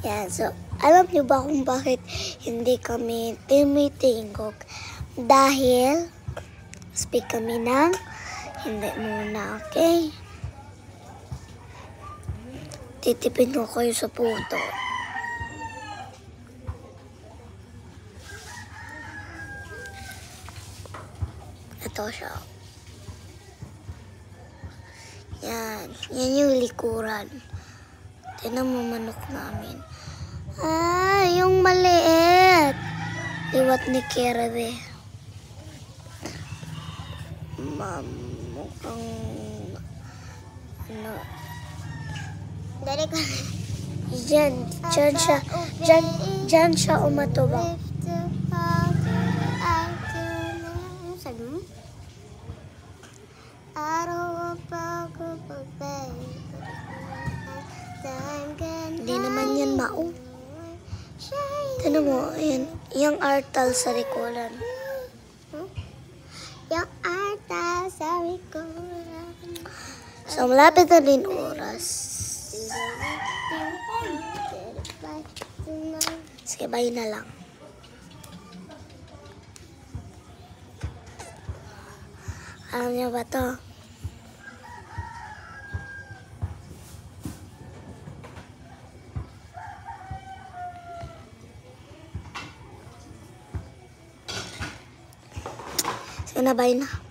Yan, so, alam niyo ba kung bakit hindi kami tumitingog? Dahil, speak kami ng hindi muna, okay? Titipin ko kayo sa puto. Ito siya. Yan. Yan yung likuran. Tignan mo manok namin. Ah, yung maliit. Liwat ni Kirby. Mukhang ano. Dari ka. Diyan siya umatubang. Sabi mo? Hindi naman yan mau. Tignan mo, yan. Yung artal sa rikulan. Yung arta sa rikulan. So, malapit na din oras. Sige, bye na lang. Alam niyo ba to? Sige na, bye na.